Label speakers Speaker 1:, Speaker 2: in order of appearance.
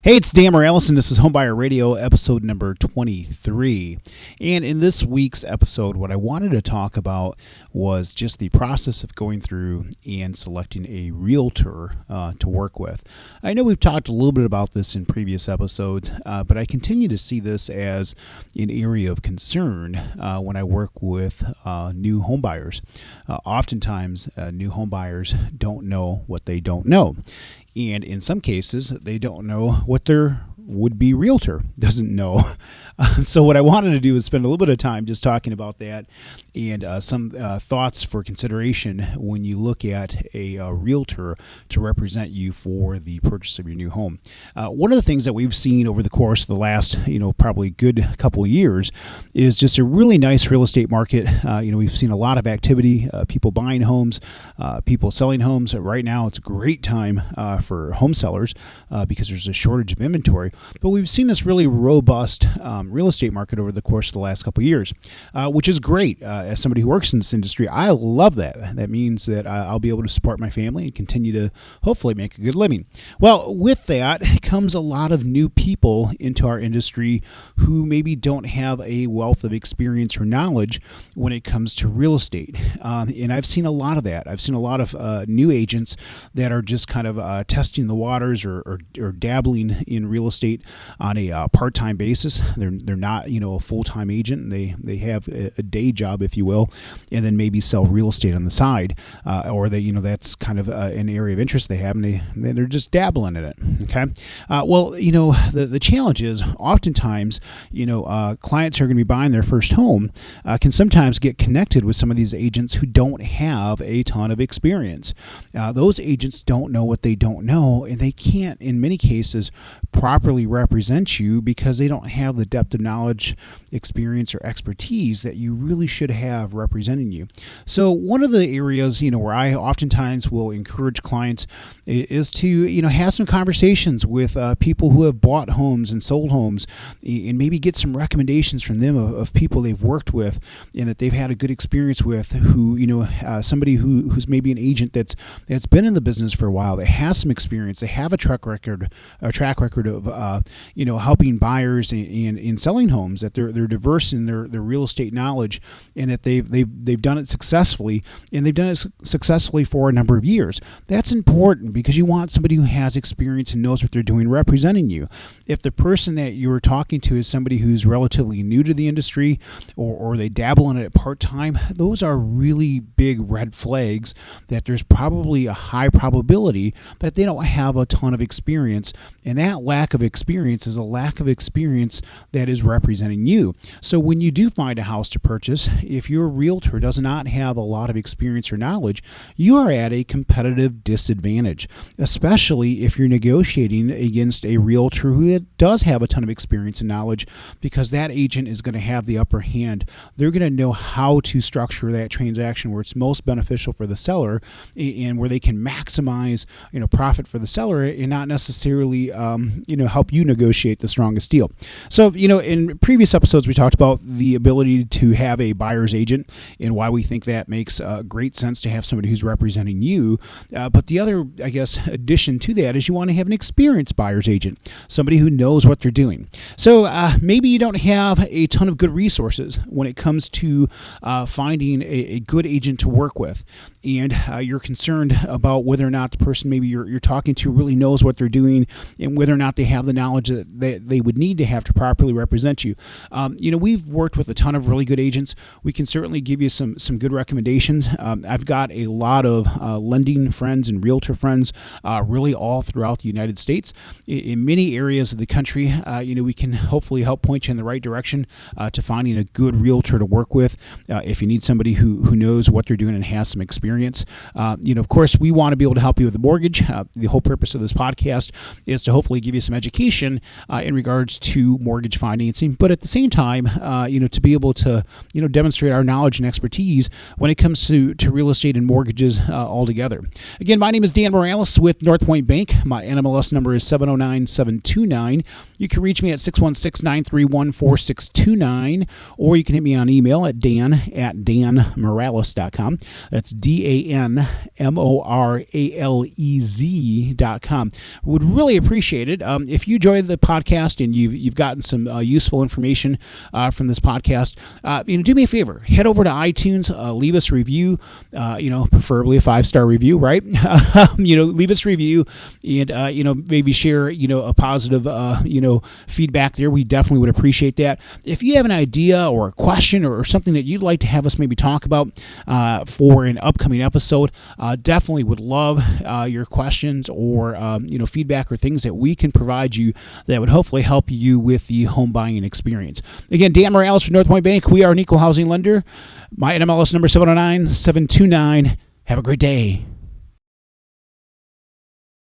Speaker 1: Hey, it's Dan Moralez, and this is Homebuyer Radio, episode number 23. And in this week's episode, what I wanted to talk about was just the process of going through and selecting a realtor to work with. I know we've talked a little bit about this in previous episodes, but I continue to see this as an area of concern when I work with new homebuyers. Oftentimes, new homebuyers don't know what they don't know. And in some cases, they don't know what their would-be realtor doesn't know. So what I wanted to do is spend a little bit of time just talking about that and some thoughts for consideration when you look at a realtor to represent you for the purchase of your new home. One of the things that we've seen over the course of the last, probably good couple of years is just a really nice real estate market. We've seen a lot of activity, people buying homes, people selling homes. Right now, it's a great time for home sellers because there's a shortage of inventory. But we've seen this really robust real estate market over the course of the last couple of years, which is great. As somebody who works in this industry, I love that. That means that I'll be able to support my family and continue to hopefully make a good living. Well, with that comes a lot of new people into our industry who maybe don't have a wealth of experience or knowledge when it comes to real estate. And I've seen a lot of that. I've seen a lot of new agents that are just kind of testing the waters or dabbling in real estate on a part-time basis. They're not, a full-time agent. They have a day job, if you will, and then maybe sell real estate on the side, or they, that's kind of an area of interest they have, and they're just dabbling in it. Okay. The challenge is oftentimes, clients who are going to be buying their first home can sometimes get connected with some of these agents who don't have a ton of experience. Those agents don't know what they don't know, and they can't, in many cases, properly represent you because they don't have the depth of knowledge, experience, or expertise that you really should have representing you. So one of the areas, where I oftentimes will encourage clients is to, have some conversations with people who have bought homes and sold homes and maybe get some recommendations from them of people they've worked with and that they've had a good experience with who, somebody who's maybe an agent that's been in the business for a while, that has some experience, they have a track record of, helping buyers in selling homes, that they're diverse in their real estate knowledge, and that they've done it successfully, and they've done it successfully for a number of years. That's important because you want somebody who has experience and knows what they're doing representing you. If the person that you're talking to is somebody who's relatively new to the industry or they dabble in it part-time, those are really big red flags that there's probably a high probability that they don't have a ton of experience, and that lack of experience is a lack of experience that is representing you. So when you do find a house to purchase, if your realtor does not have a lot of experience or knowledge, you are at a competitive disadvantage, especially if you're negotiating against a realtor who does have a ton of experience and knowledge, because that agent is going to have the upper hand. They're going to know how to structure that transaction where it's most beneficial for the seller and where they can maximize, profit for the seller and not necessarily, help you negotiate the strongest deal. So, in previous episodes, we talked about the ability to have a buyer's agent and why we think that makes great sense to have somebody who's representing you. But the other, addition to that is you want to have an experienced buyer's agent, somebody who knows what they're doing. So maybe you don't have a ton of good resources when it comes to finding a good agent to work with, and you're concerned about whether or not the person maybe you're talking to really knows what they're doing and whether or not they have the knowledge that they would need to have to properly represent you. We've worked with a ton of really good agents. We can certainly give you some good recommendations. I've got a lot of lending friends and realtor friends really all throughout the United States. In many areas of the country, we can hopefully help point you in the right direction to finding a good realtor to work with if you need somebody who knows what they're doing and has some experience. Of course, we want to be able to help you with the mortgage. The whole purpose of this podcast is to hopefully give you some education in regards to mortgage financing, but at the same time, to be able to, demonstrate our knowledge and expertise when it comes to real estate and mortgages altogether. Again, my name is Dan Moralez with Northpointe Bank. My NMLS number is 709729. You can reach me at 616-931-4629, or you can hit me on email at dan@danmoralez.com. That's DANMORALEZ.com. Would really appreciate it if you enjoy the podcast and you've gotten some useful information from this podcast, do me a favor. Head over to iTunes, leave us a review, preferably a 5-star review, right? Leave us a review and, maybe share, a positive, feedback there. We definitely would appreciate that. If you have an idea or a question or something that you'd like to have us maybe talk about for an upcoming episode, definitely would love your questions or, feedback or things that we can provide you that would hopefully help you with the home buying experience. Again, Dan Moralez from Northpointe Bank. We are an equal housing lender. My NMLS number 709-729. Have a great day.